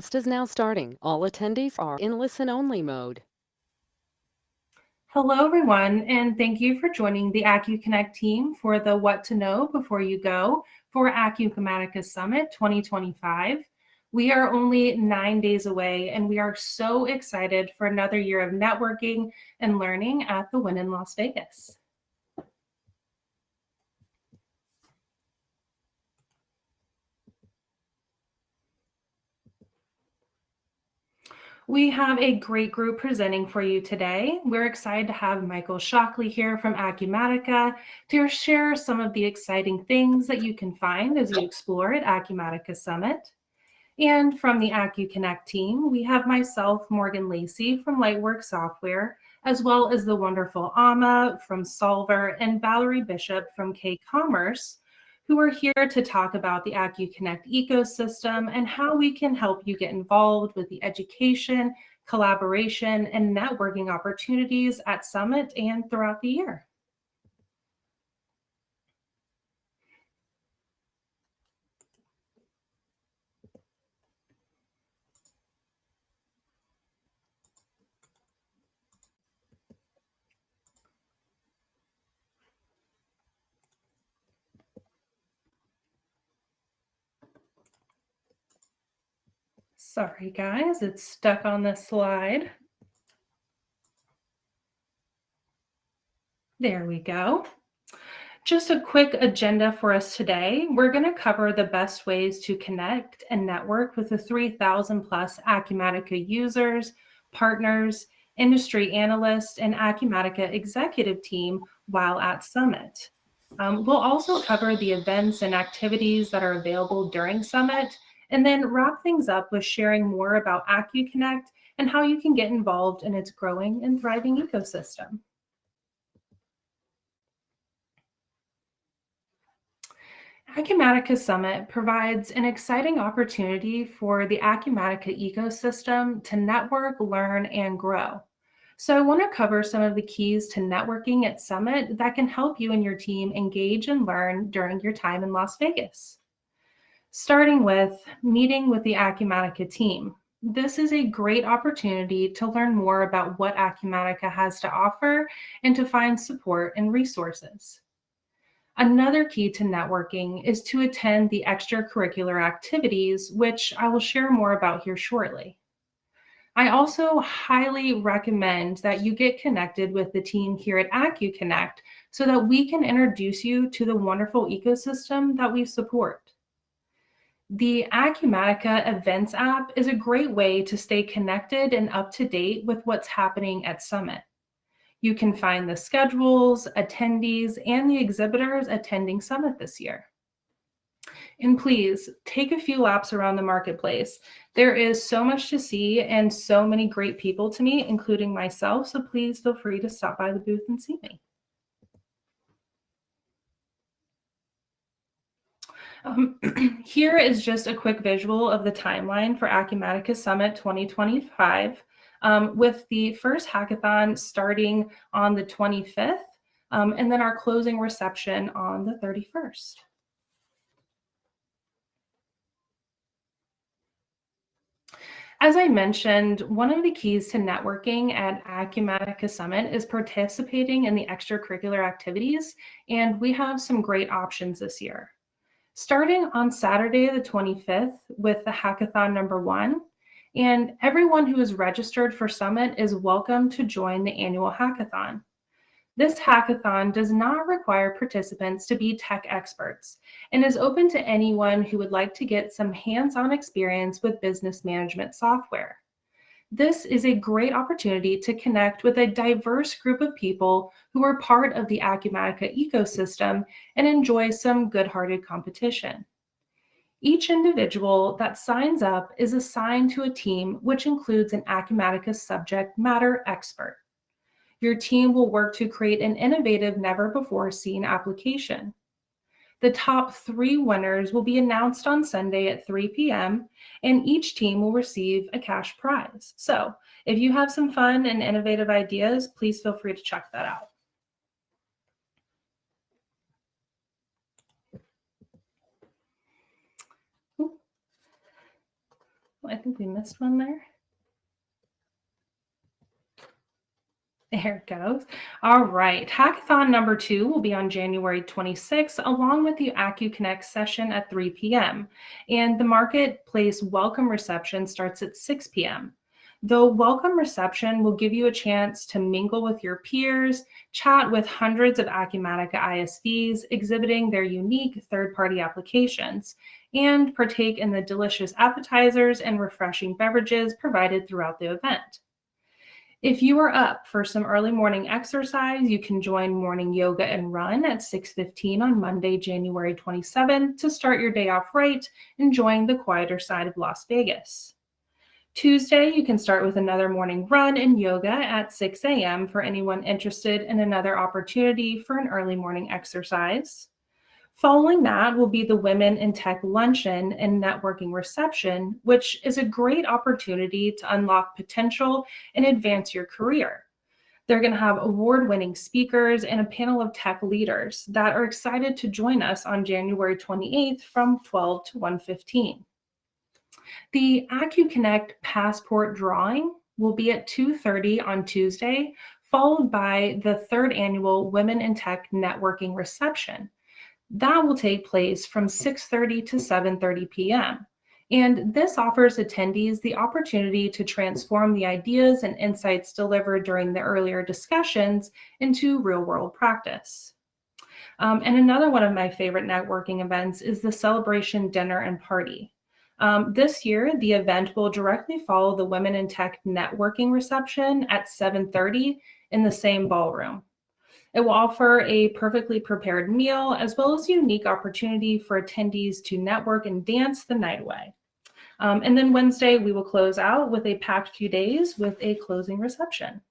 Is now starting. All attendees are in listen-only mode. Hello, everyone, and thank you for joining the Acu-connect team for the What to Know Before You Go for Acumatica Summit 2025. We are only 9 days away, and we are so excited for another year of networking and learning at the Wynn in Las Vegas. We have a great group presenting for you today. We're excited to have Michael Shockley here from Acumatica to share some of the exciting things that you can find as you explore at Acumatica Summit. And from the acu-connect team, we have myself, Morgan Lacey from Lightwork Software, as well as the wonderful Amma from Solver and Valerie Bishop from K-Commerce, who are here to talk about the Acu-connect ecosystem and how we can help you get involved with the education, collaboration, and networking opportunities at Summit and throughout the year. Sorry, guys, it's stuck on this slide. There we go. Just a quick agenda for us today. We're going to cover the best ways to connect and network with the 3,000 plus Acumatica users, partners, industry analysts, and Acumatica executive team while at Summit. We'll also cover the events and activities that are available during Summit, and then wrap things up with sharing more about Acu-connect and how you can get involved in its growing and thriving ecosystem. Acumatica Summit provides an exciting opportunity for the Acumatica ecosystem to network, learn, and grow. So I want to cover some of the keys to networking at Summit that can help you and your team engage and learn during your time in Las Vegas. Starting with meeting with the Acumatica team. This is a great opportunity to learn more about what Acumatica has to offer and to find support and resources. Another key to networking is to attend the extracurricular activities, which I will share more about here shortly. I also highly recommend that you get connected with the team here at Acu-connect so that we can introduce you to the wonderful ecosystem that we support. The Acumatica Events app is a great way to stay connected and up to date with what's happening at Summit. You can find the schedules, attendees, and the exhibitors attending Summit this year. And please take a few laps around the marketplace. There is so much to see and so many great people to meet, including myself, so please feel free to stop by the booth and see me. Here is just a quick visual of the timeline for Acumatica Summit 2025. With the first hackathon starting on the 25th, and then our closing reception on the 31st. As I mentioned, one of the keys to networking at Acumatica Summit is participating in the extracurricular activities, and we have some great options this year. Starting on Saturday, the 25th, with the hackathon number 1, and everyone who is registered for Summit is welcome to join the annual hackathon. This hackathon does not require participants to be tech experts and is open to anyone who would like to get some hands-on experience with business management software. This is a great opportunity to connect with a diverse group of people who are part of the Acumatica ecosystem and enjoy some good-hearted competition. Each individual that signs up is assigned to a team which includes an Acumatica subject matter expert. Your team will work to create an innovative, never-before-seen application. The top 3 winners will be announced on Sunday at 3 p.m., and each team will receive a cash prize. So if you have some fun and innovative ideas, please feel free to check that out. I think we missed one there. There it goes. All right. Hackathon number 2 will be on January 26th, along with the Acu-connect session at 3 p.m. And the marketplace welcome reception starts at 6 p.m. The welcome reception will give you a chance to mingle with your peers, chat with hundreds of Acumatica ISVs exhibiting their unique third-party applications, and partake in the delicious appetizers and refreshing beverages provided throughout the event. If you are up for some early morning exercise, you can join morning yoga and run at 6:15 on Monday, January 27th to start your day off right, enjoying the quieter side of Las Vegas. Tuesday, you can start with another morning run and yoga at 6 a.m. for anyone interested in another opportunity for an early morning exercise. Following that will be the Women in Tech Luncheon and Networking Reception, which is a great opportunity to unlock potential and advance your career. They're going to have award-winning speakers and a panel of tech leaders that are excited to join us on January 28th from 12 to 1:15. The acu-connect passport drawing will be at 2:30 on Tuesday, followed by the 3rd annual Women in Tech Networking Reception. That will take place from 6:30 to 7:30 p.m. And this offers attendees the opportunity to transform the ideas and insights delivered during the earlier discussions into real-world practice. And another one of my favorite networking events is the Celebration Dinner and Party. This year, the event will directly follow the Women in Tech Networking Reception at 7:30 in the same ballroom. It will offer a perfectly prepared meal as well as a unique opportunity for attendees to network and dance the night away. And then Wednesday, we will close out with a packed few days with a closing reception.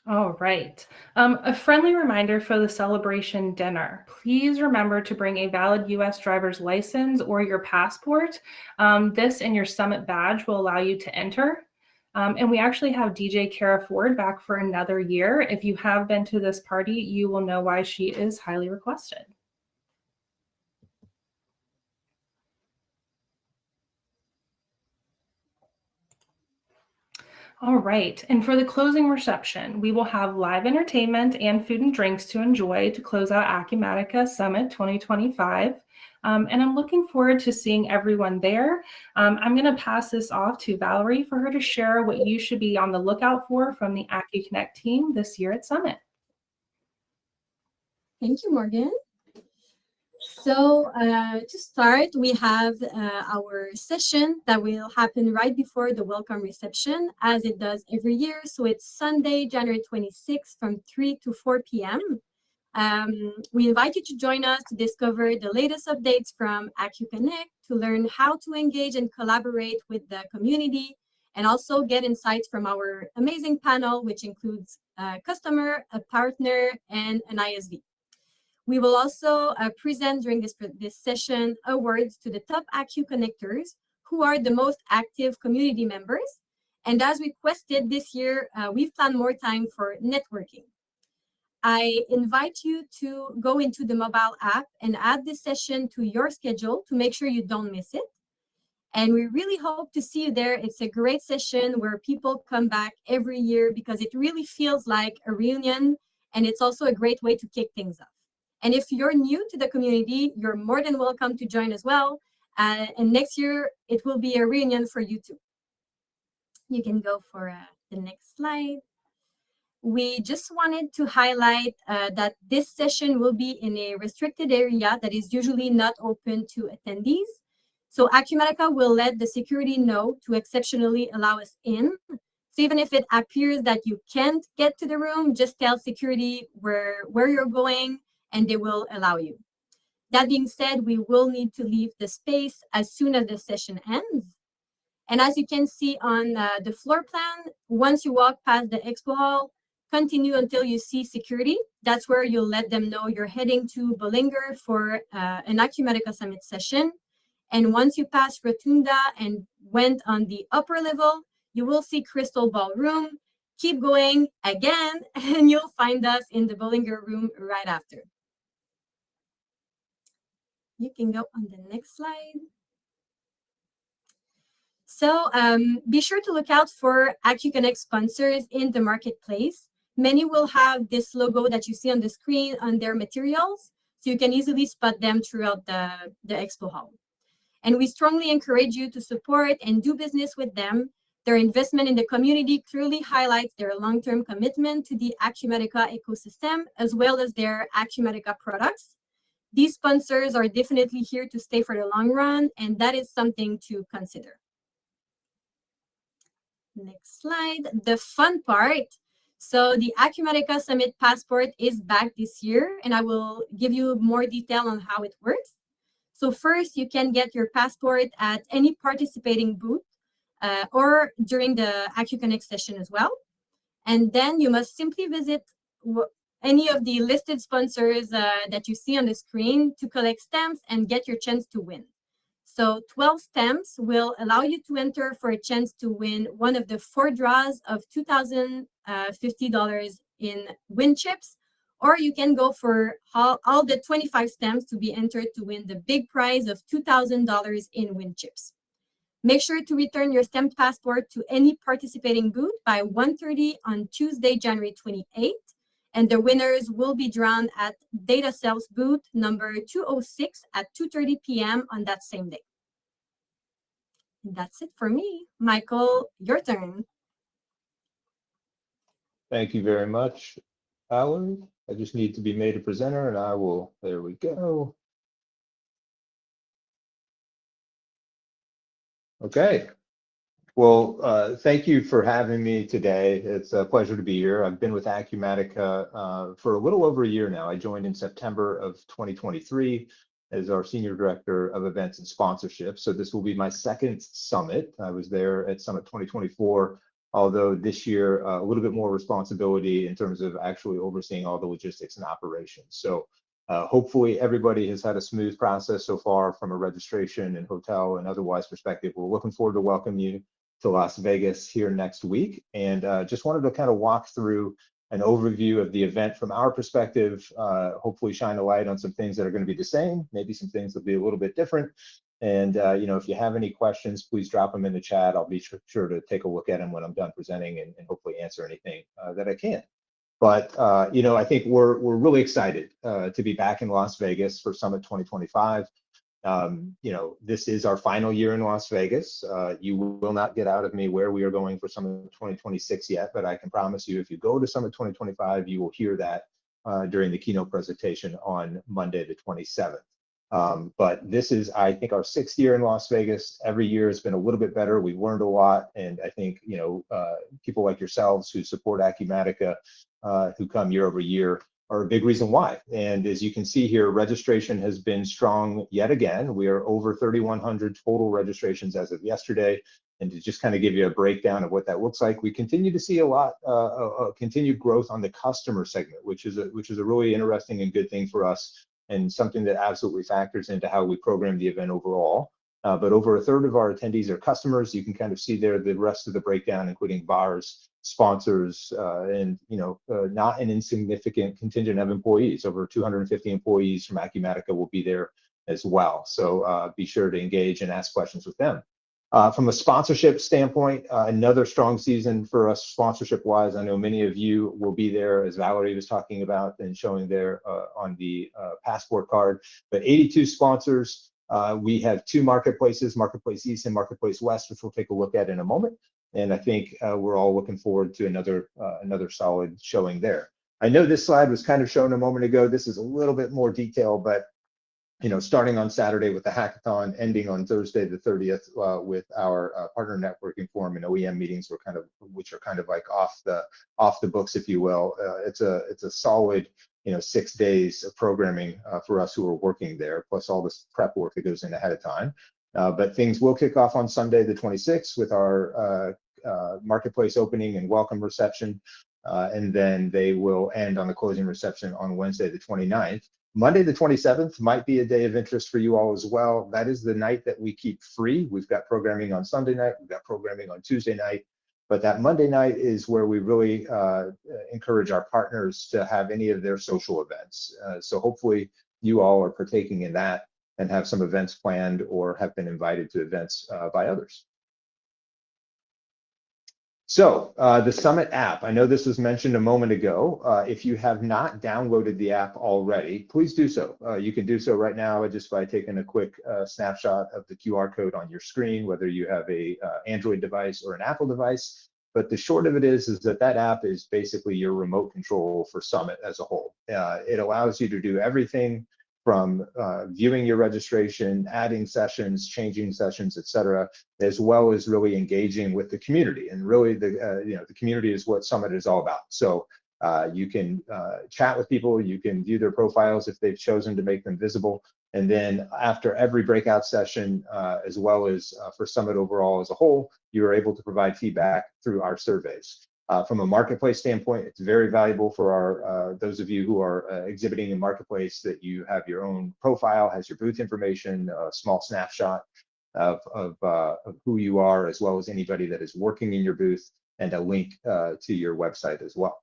All right. A friendly reminder for the celebration dinner. Please remember to bring a valid U.S. driver's license or your passport. This and your summit badge will allow you to enter. And we actually have DJ Kara Ford back for another year. If you have been to this party, you will know why she is highly requested. All right, and for the closing reception, we will have live entertainment and food and drinks to enjoy to close out Acumatica Summit 2025. And I'm looking forward to seeing everyone there. I'm going to pass this off to Valerie for her to share what you should be on the lookout for from the Acu-connect team this year at Summit. Thank you, Morgan. So to start, we have our session that will happen right before the welcome reception, as it does every year. So it's Sunday, January 26th from 3 to 4 p.m. We invite you to join us to discover the latest updates from Acu-connect, to learn how to engage and collaborate with the community, and also get insights from our amazing panel, which includes a customer, a partner, and an ISV. We will also present during this session awards to the top Acu-connectors who are the most active community members. And as requested this year, we've planned more time for networking. I invite you to go into the mobile app and add this session to your schedule to make sure you don't miss it. And we really hope to see you there. It's a great session where people come back every year because it really feels like a reunion, and it's also a great way to kick things off. And if you're new to the community, you're more than welcome to join as well. And next year, it will be a reunion for you too. You can go for the next slide. We just wanted to highlight that this session will be in a restricted area that is usually not open to attendees. So Acumatica will let the security know to exceptionally allow us in. So even if it appears that you can't get to the room, just tell security where you're going, and they will allow you. That being said, we will need to leave the space as soon as the session ends. And as you can see on the floor plan, once you walk past the expo hall, continue until you see security. That's where you'll let them know you're heading to Bollinger for an Acumatica Summit session. And once you pass Rotunda and went on the upper level, you will see Crystal Ballroom. Keep going again, and you'll find us in the Bollinger Room right after. You can go on the next slide. So be sure to look out for acu-connect sponsors in the marketplace. Many will have this logo that you see on the screen on their materials, so you can easily spot them throughout the expo hall. And we strongly encourage you to support and do business with them. Their investment in the community clearly highlights their long-term commitment to the Acumatica ecosystem, as well as their Acumatica products. These sponsors are definitely here to stay for the long run, and that is something to consider. Next slide, the fun part. So the Acumatica Summit Passport is back this year, and I will give you more detail on how it works. So first, you can get your passport at any participating booth or during the acu-connect session as well. And then you must simply visit any of the listed sponsors that you see on the screen to collect stamps and get your chance to win. So 12 stamps will allow you to enter for a chance to win one of the 4 draws of $2,050 in win chips, or you can go for all the 25 stamps to be entered to win the big prize of $2,000 in win chips. Make sure to return your stamped passport to any participating booth by 1:30 on Tuesday, January 28th. And the winners will be drawn at Data Sales booth number 206 at 2:30 p.m. on that same day. And that's it for me. Michael, your turn. Thank you very much, Valerie. I just need to be made a presenter and I will, there we go. Okay. Well, thank you for having me today. It's a pleasure to be here. I've been with Acumatica for a little over a year now. I joined in September of 2023 as our Senior Director of Events and Sponsorship. So this will be my second summit. I was there at Summit 2024, although this year a little bit more responsibility in terms of actually overseeing all the logistics and operations. So hopefully everybody has had a smooth process so far from a registration and hotel and otherwise perspective. We're looking forward to welcome you to Las Vegas here next week, and just wanted to kind of walk through an overview of the event from our perspective, hopefully shine a light on some things that are going to be the same, maybe some things that will be a little bit different. And you know, if you have any questions, please drop them in the chat. I'll be sure to take a look at them when I'm done presenting and hopefully answer anything that I can. But you know, I think we're really excited to be back in Las Vegas for Summit 2025. You know, this is our final year in Las Vegas. You will not get out of me where we are going for Summit 2026 yet, but I can promise you if you go to Summit 2025, you will hear that during the keynote presentation on Monday, the 27th. But this is, I think, our 6th year in Las Vegas. Every year has been a little bit better. We've learned a lot. And I think, you know, people like yourselves who support Acumatica, who come year over year, are a big reason why. And as you can see here, registration has been strong yet again. We are over 3,100 total registrations as of yesterday. And to just kind of give you a breakdown of what that looks like, we continue to see a lot continued growth on the customer segment, which is a really interesting and good thing for us, and something that absolutely factors into how we program the event overall. But over a third of our attendees are customers. You can kind of see there the rest of the breakdown, including bars, sponsors, and you know, not an insignificant contingent of employees. Over 250 employees from Acumatica will be there as well. So be sure to engage and ask questions with them. From a sponsorship standpoint, another strong season for us sponsorship-wise. I know many of you will be there, as Valerie was talking about and showing there on the passport card. But 82 sponsors. We have 2 marketplaces, Marketplace East and Marketplace West, which we'll take a look at in a moment. And I think we're all looking forward to another solid showing there. I know this slide was kind of shown a moment ago. This is a little bit more detail, but you know, starting on Saturday with the hackathon, ending on Thursday the 30th with our partner networking forum and OEM meetings, which are kind of like off the books, if you will. It's a solid, you know, 6 days of programming for us who are working there, plus all this prep work that goes in ahead of time. But things will kick off on Sunday the 26th with our marketplace opening and welcome reception, and then they will end on the closing reception on Wednesday the 29th. Monday the 27th might be a day of interest for you all as well. That is the night that we keep free. We've got programming on Sunday night, we've got programming on Tuesday night, but that Monday night is where we really encourage our partners to have any of their social events. So hopefully you all are partaking in that and have some events planned or have been invited to events by others. So the Summit app, I know this was mentioned a moment ago. If you have not downloaded the app already, please do so. You can do so right now just by taking a quick snapshot of the QR code on your screen, whether you have a Android device or an Apple device. But the short of it is that that app is basically your remote control for Summit as a whole. It allows you to do everything from viewing your registration, adding sessions, changing sessions, et cetera, as well as really engaging with the community. And really, the community is what Summit is all about. So you can chat with people, you can view their profiles if they've chosen to make them visible. And then after every breakout session, as well as for Summit overall as a whole, you are able to provide feedback through our surveys. From a marketplace standpoint, it's very valuable for our those of you who are exhibiting in marketplace, that you have your own profile, has your booth information, a small snapshot of who you are, as well as anybody that is working in your booth, and a link to your website as well.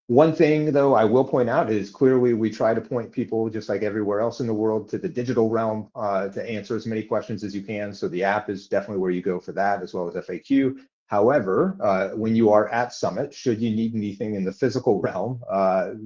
One thing, though, I will point out is clearly we try to point people, just like everywhere else in the world, to the digital realm to answer as many questions as you can. So the app is definitely where you go for that, as well as FAQ. However, when you are at Summit, should you need anything in the physical realm,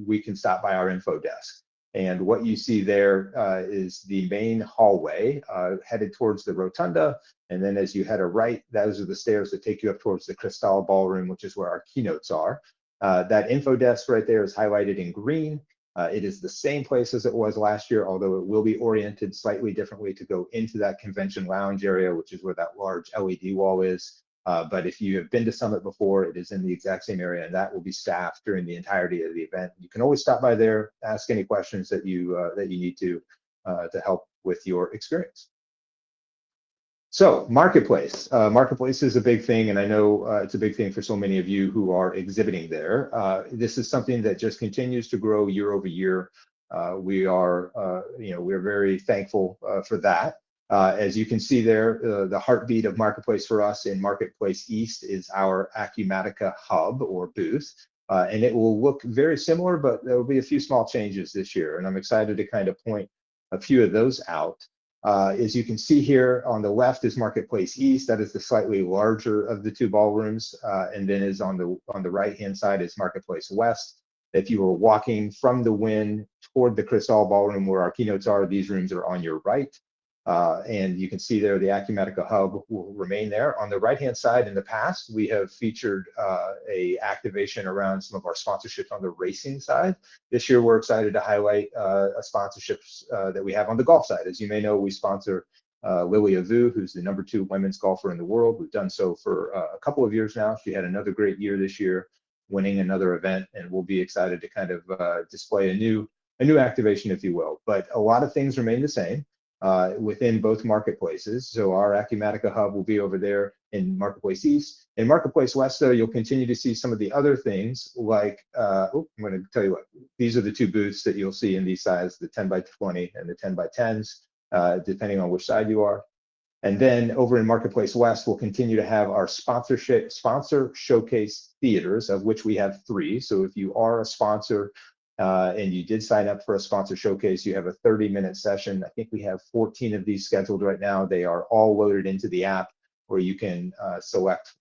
we can stop by our info desk. And what you see there is the main hallway headed towards the rotunda. And then as you head right, those are the stairs that take you up towards the Cristal Ballroom, which is where our keynotes are. That info desk right there is highlighted in green. It is the same place as it was last year, although it will be oriented slightly differently to go into that convention lounge area, which is where that large LED wall is. But if you have been to Summit before, it is in the exact same area, and that will be staffed during the entirety of the event. You can always stop by there, ask any questions that you need to help with your experience. So marketplace. Marketplace is a big thing, and I know it's a big thing for so many of you who are exhibiting there. This is something that just continues to grow year over year. We're very thankful for that. As you can see there, the heartbeat of Marketplace for us in Marketplace East is our Acumatica hub or booth. And it will look very similar, but there will be a few small changes this year. And I'm excited to kind of point a few of those out. As you can see here on the left is Marketplace East. That is the slightly larger of the two ballrooms. And then is on the right-hand side is Marketplace West. If you were walking from the Wynn toward the Cristal Ballroom where our keynotes are, these rooms are on your right. And you can see there the Acumatica hub will remain there. On the right-hand side, in the past, we have featured a activation around some of our sponsorships on the racing side. This year, we're excited to highlight sponsorships that we have on the golf side. As you may know, we sponsor Lilia Vu, who's the #2 women's golfer in the world. We've done so for a couple of years now. She had another great year this year, winning another event, and we'll be excited to kind of display a new activation, if you will. But a lot of things remain the same within both marketplaces. So our Acumatica hub will be over there in Marketplace East. In Marketplace West, though, you'll continue to see some of the other things like, I'm going to tell you what, these are the two booths that you'll see in these sizes, the 10x20 and the 10x10s, depending on which side you are. And then over in Marketplace West, we'll continue to have our sponsor showcase theaters, of which we have 3. So if you are a sponsor, and you did sign up for a sponsor showcase, you have a 30-minute session. I think we have 14 of these scheduled right now. They are all loaded into the app where you can select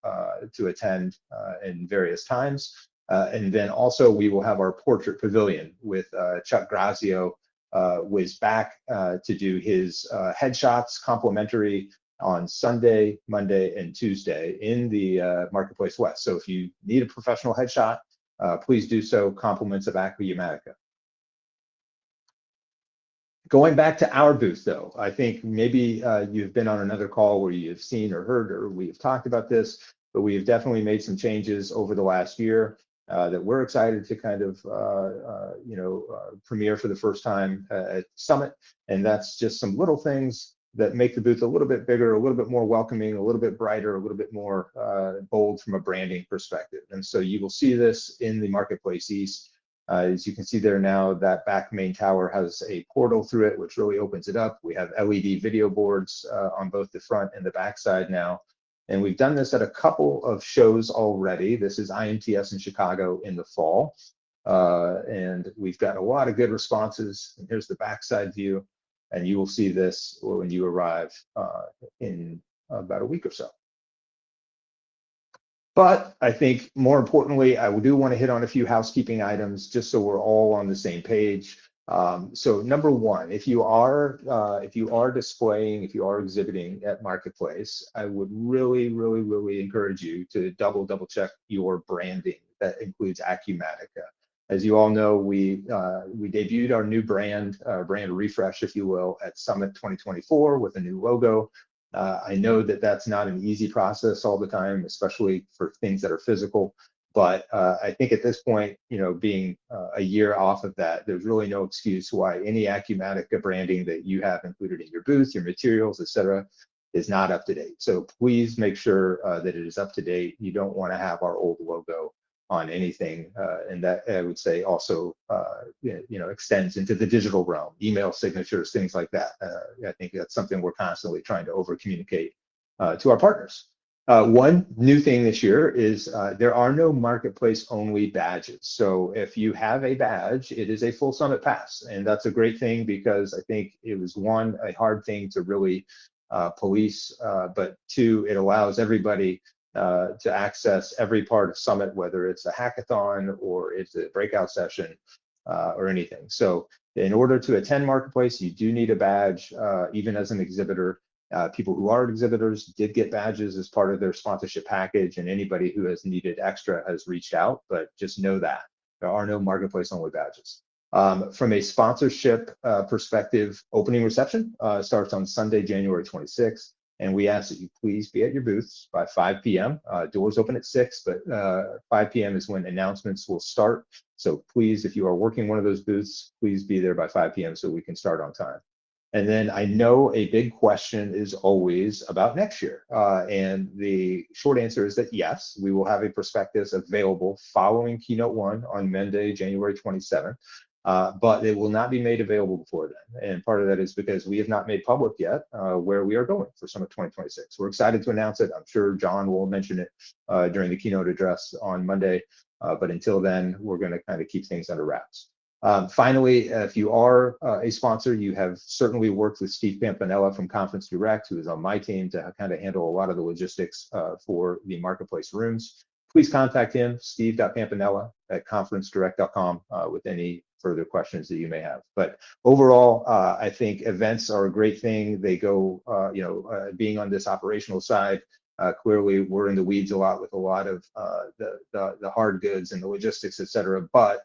to attend in various times. And then also we will have our portrait pavilion with Chuck Grazio was back to do his headshots complimentary on Sunday, Monday, and Tuesday in the Marketplace West. So if you need a professional headshot, please do so. Compliments of Acumatica. Going back to our booth, though, I think maybe you've been on another call where you've seen or heard or we've talked about this, but we have definitely made some changes over the last year that we're excited to kind of premiere for the first time at Summit. And that's just some little things that make the booth a little bit bigger, a little bit more welcoming, a little bit brighter, a little bit more bold from a branding perspective. And so you will see this in the Marketplace East. As you can see there now, that back main tower has a portal through it, which really opens it up. We have LED video boards on both the front and the back side now. And we've done this at a couple of shows already. This is IMTS in Chicago in the fall. And we've got a lot of good responses. And here's the backside view. And you will see this when you arrive in about a week or so. But I think more importantly, I do want to hit on a few housekeeping items just so we're all on the same page. So number one, if you are displaying, if you are exhibiting at Marketplace, I would really encourage you to double check your branding. That includes Acumatica. As you all know, we debuted our new brand refresh, if you will, at Summit 2024 with a new logo. I know that that's not an easy process all the time, especially for things that are physical. But I think at this point, being a year off of that, there's really no excuse why any Acumatica branding that you have included in your booth, your materials, et cetera, is not up to date. So please make sure that it is up to date. You don't want to have our old logo on anything, and that I would say also extends into the digital realm, email signatures, things like that. I think that's something we're constantly trying to over communicate to our partners. One new thing this year is there are no marketplace only badges. So if you have a badge, it is a full summit pass, and that's a great thing because I think it was one, a hard thing to really police, but two, it allows everybody to access every part of Summit, whether it's a hackathon or it's a breakout session or anything. So in order to attend Marketplace, you do need a badge, even as an exhibitor. People who are exhibitors did get badges as part of their sponsorship package, and anybody who has needed extra has reached out, but just know that there are no Marketplace only badges. From a sponsorship perspective, opening reception starts on Sunday, January 26th. And we ask that you please be at your booths by 5 p.m. Doors open at 6, but 5 p.m. is when announcements will start. So please, if you are working one of those booths, please be there by 5 p.m. so we can start on time. And then I know a big question is always about next year. And the short answer is that yes, we will have a prospectus available following Keynote 1 on Monday, January 27th. But it will not be made available before then. And part of that is because we have not made public yet where we are going for Summit 2026. We're excited to announce it. I'm sure John will mention it during the keynote address on Monday. But until then, we're going to kind of keep things under wraps. Finally, if you are a sponsor, you have certainly worked with Steve Pampinella from Conference Direct, who is on my team to kind of handle a lot of the logistics for the Marketplace rooms. Please contact him, steve.pampinella@conferencedirect.com with any further questions that you may have. But overall, I think events are a great thing. They go, being on this operational side, clearly we're in the weeds a lot with a lot of the hard goods and the logistics, et cetera, but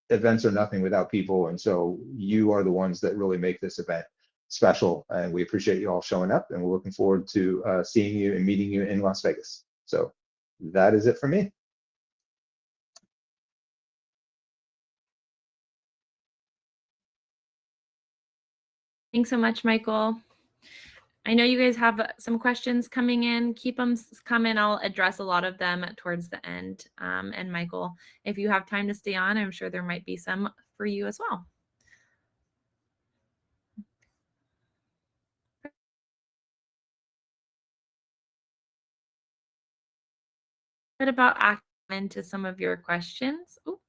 events are nothing without people. And so you are the ones that really make this event special. And we appreciate you all showing up, and we're looking forward to seeing you and meeting you in Las Vegas. So that is it for me. Thanks so much, Michael. I know you guys have some questions coming in. Keep them coming. I'll address a lot of them towards the end. And Michael, if you have time to stay on, I'm sure there might be some for you as well. What about acting into some of your questions? Ooh.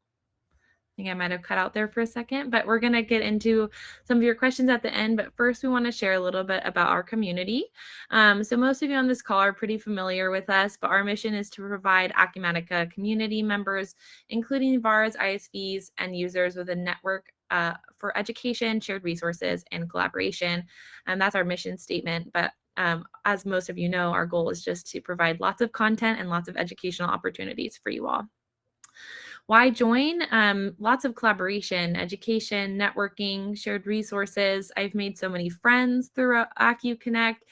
I think I might have cut out there for a second, but we're going to get into some of your questions at the end. But first, we want to share a little bit about our community. So most of you on this call are pretty familiar with us, but our mission is to provide Acumatica community members, including VARs, ISVs, and users with a network for education, shared resources, and collaboration. And that's our mission statement. But as most of you know, our goal is just to provide lots of content and lots of educational opportunities for you all. Why join? Lots of collaboration, education, networking, shared resources. I've made so many friends through acu-connect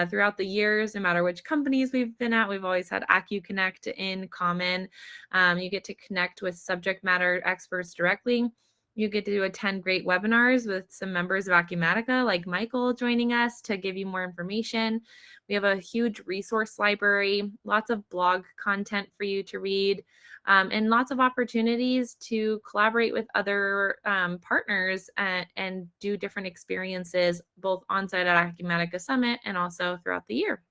throughout the years. No matter which companies we've been at, we've always had acu-connect in common. You get to connect with subject matter experts directly. You get to attend great webinars with some members of Acumatica, like Michael, joining us to give you more information. We have a huge resource library, lots of blog content for you to read, and lots of opportunities to collaborate with other partners and do different experiences, both on-site at Acumatica Summit and also throughout the year.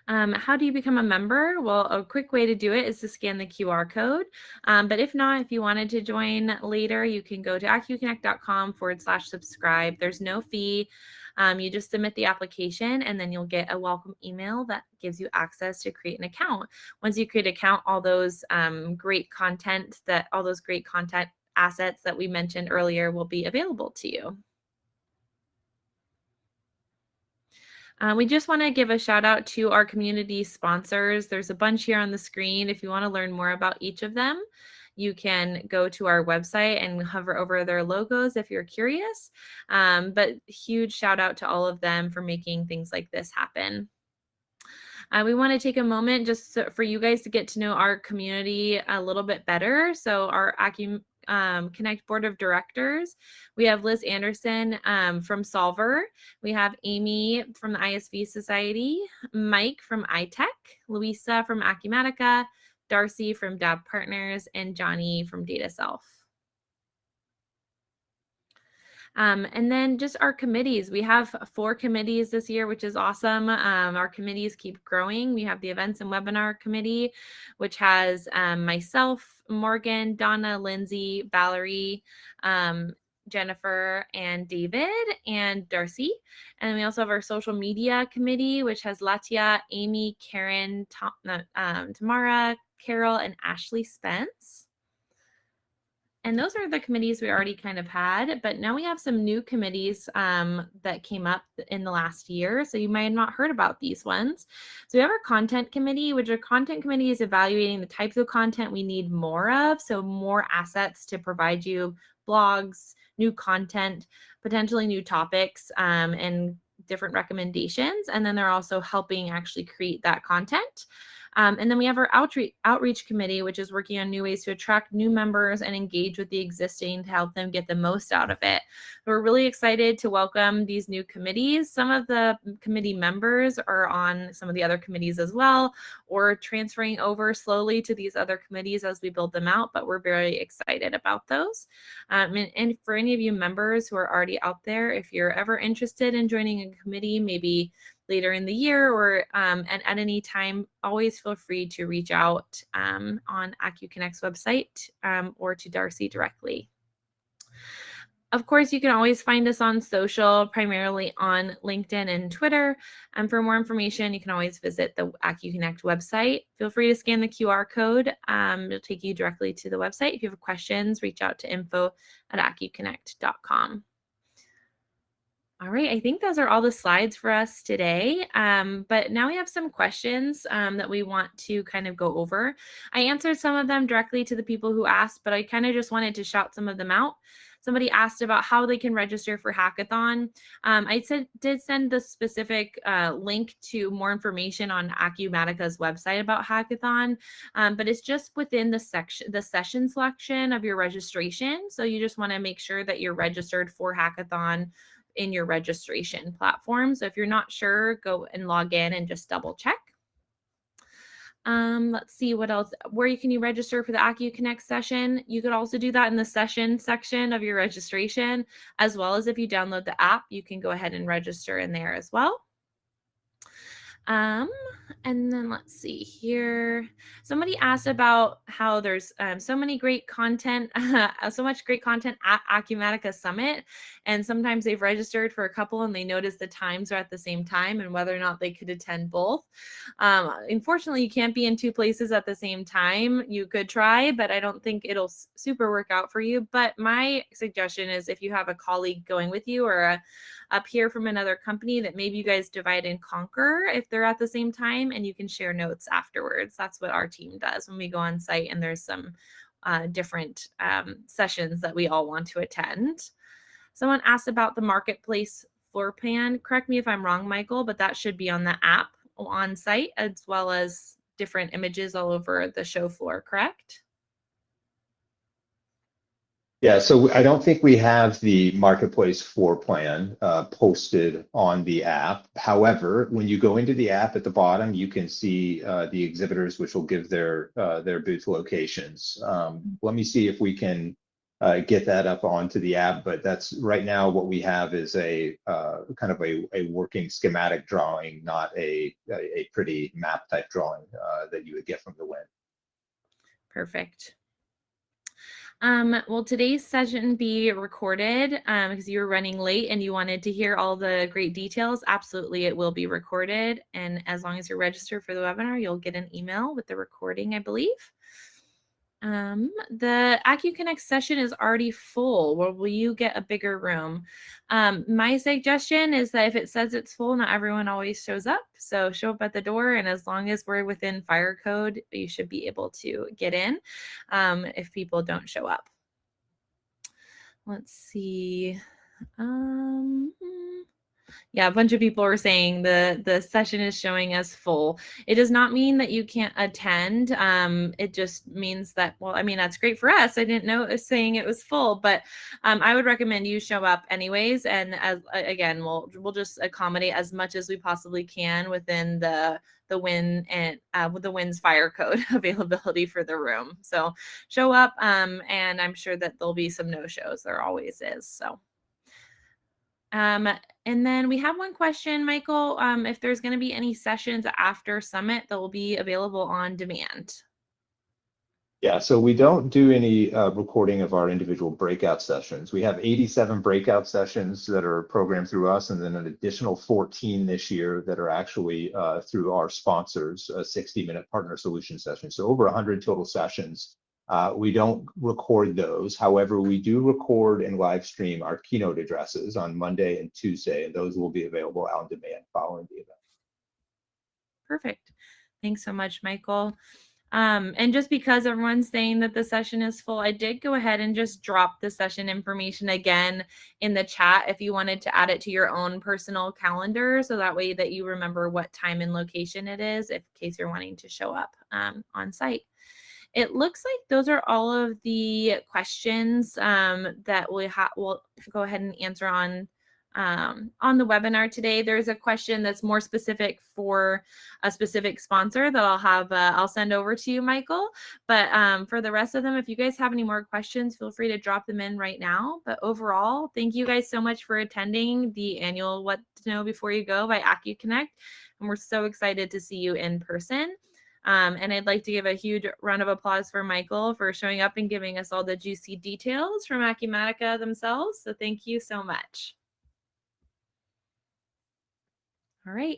How do you become a member? Well, a quick way to do it is to scan the QR code. But if not, if you wanted to join later, you can go to acu-connect.com/subscribe. There's no fee. You just submit the application and then you'll get a welcome email that gives you access to create an account. Once you create an account, all those great content assets that we mentioned earlier will be available to you. We just want to give a shout out to our community sponsors. There's a bunch here on the screen. If you want to learn more about each of them, you can go to our website and hover over their logos if you're curious. But huge shout out to all of them for making things like this happen. We want to take a moment just for you guys to get to know our community a little bit better. So our Connect Board of Directors, we have Liz Anderson from Solver. We have Amy from the ISV Society, Mike from iTech, Louisa from Acumatica, Darcy from DAB Partners, and Johnny from DataSelf. And then just our committees. We have 4 committees this year, which is awesome. Our committees keep growing. We have the Events and Webinar Committee, which has myself, Morgan, Donna, Lindsay, Valerie, Jennifer, and David, and Darcy. And we also have our Social Media Committee, which has Latia, Amy, Karen, Tamara, Carol, and Ashley Spence. And those are the committees we already kind of had, but now we have some new committees that came up in the last year. So you might have not heard about these ones. So we have our content committee, which our content committee is evaluating the types of content we need more of. So more assets to provide you blogs, new content, potentially new topics, and different recommendations. And then they're also helping actually create that content. And then we have our outreach committee, which is working on new ways to attract new members and engage with the existing to help them get the most out of it. We're really excited to welcome these new committees. Some of the committee members are on some of the other committees as well, or transferring over slowly to these other committees as we build them out, but we're very excited about those. And for any of you members who are already out there, if you're ever interested in joining a committee, maybe later in the year or and at any time, always feel free to reach out on acu-connect's website or to Darcy directly. Of course, you can always find us on social, primarily on LinkedIn and Twitter. And for more information, you can always visit the Acu-Connect website. Feel free to scan the QR code. It'll take you directly to the website. If you have questions, reach out to info@acu-connect.com. All right, I think those are all the slides for us today. But now we have some questions that we want to kind of go over. I answered some of them directly to the people who asked, but I kind of just wanted to shout some of them out. Somebody asked about how they can register for Hackathon. I did send the specific link to more information on Acumatica's website about Hackathon, but it's just within the session selection of your registration. So you just want to make sure that you're registered for Hackathon in your registration platform. So if you're not sure, go and log in and just double check. Let's see what else. Where can you register for the Acu-Connect session? You could also do that in the session section of your registration, as well as if you download the app, you can go ahead and register in there as well. And then let's see here. Somebody asked about how there's so many great content, so much great content at Acumatica Summit. And sometimes they've registered for a couple and they notice the times are at the same time and whether or not they could attend both. Unfortunately, you can't be in 2 places at the same time. You could try, but I don't think it'll super work out for you. But my suggestion is if you have a colleague going with you or a peer from another company, that maybe you guys divide and conquer if they're at the same time and you can share notes afterwards. That's what our team does when we go on site and there's some different sessions that we all want to attend. Someone asked about the marketplace floor plan. Correct me if I'm wrong, Michael, but that should be on the app on site as well as different images all over the show floor, correct? Yeah, so I don't think we have the marketplace floor plan posted on the app. However, when you go into the app at the bottom, you can see the exhibitors, which will give their booth locations. Let me see if we can get that up onto the app, but that's right now what we have is a kind of a working schematic drawing, not a pretty map type drawing that you would get from the web. Perfect. Will today's session be recorded because you were running late and you wanted to hear all the great details? Absolutely, it will be recorded. And as long as you're registered for the webinar, you'll get an email with the recording, I believe. The acu-connect session is already full. Will you get a bigger room? My suggestion is that if it says it's full, not everyone always shows up. So show up at the door, and as long as we're within fire code, you should be able to get in if people don't show up. Let's see. Yeah, a bunch of people are saying the session is showing as full. It does not mean that you can't attend. It just means that, well, I mean, that's great for us. I didn't know it was saying it was full, but I would recommend you show up anyways. And as again, we'll just accommodate as much as we possibly can within the WIN and with the WIN's fire code availability for the room. So show up, and I'm sure that there'll be some no-shows. There always is. So. And then we have one question, Michael, if there's going to be any sessions after Summit that will be available on demand. Yeah, so we don't do any recording of our individual breakout sessions. We have 87 breakout sessions that are programmed through us, and then an additional 14 this year that are actually through our sponsors, a 60-minute partner solution session. So over 100 total sessions. We don't record those. However, we do record and live stream our keynote addresses on Monday and Tuesday, and those will be available on demand following the event. Perfect. Thanks so much, Michael. And just because everyone's saying that the session is full, I did go ahead and just drop the session information again in the chat if you wanted to add it to your own personal calendar, so that way that you remember what time and location it is in case you're wanting to show up on site. It looks like those are all of the questions that we'll go ahead and answer on the webinar today. There's a question that's more specific for a specific sponsor that I'll send over to you, Michael. But for the rest of them, if you guys have any more questions, feel free to drop them in right now. But overall, thank you guys so much for attending the annual What to Know Before You Go by Acu-connect. And we're so excited to see you in person. And I'd like to give a huge round of applause for Michael for showing up and giving us all the juicy details from Acumatica themselves. So thank you so much. All right.